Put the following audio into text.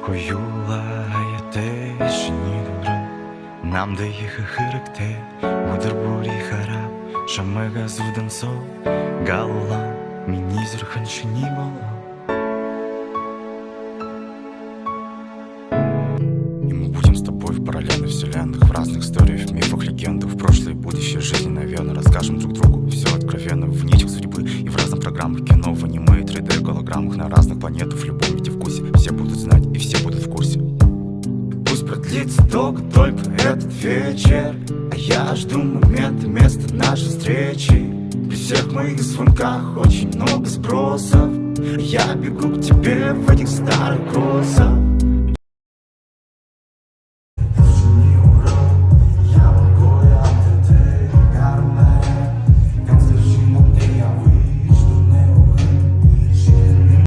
Koyulayete shini dura Namda yiha hırıkte Udur buri harap Шамага зудан со Галла Мини зурхан shini bola. И мы будем с тобой в параллельных вселенных, в разных историях, мифах, легендах, в прошлое и будущее жизни, наверное, расскажем друг другу все откровенно в нитях судьбы и в разных программах кино, в аниме и 3D голограммах на разных планетах, в любом виде вкусе. Все будут знать и все будут в курсе. Пусть продлится долго только этот вечер, а я жду момента, места нашей встречи. При всех моих звонках очень много спросов, а я бегу к тебе в этих старых кроссах.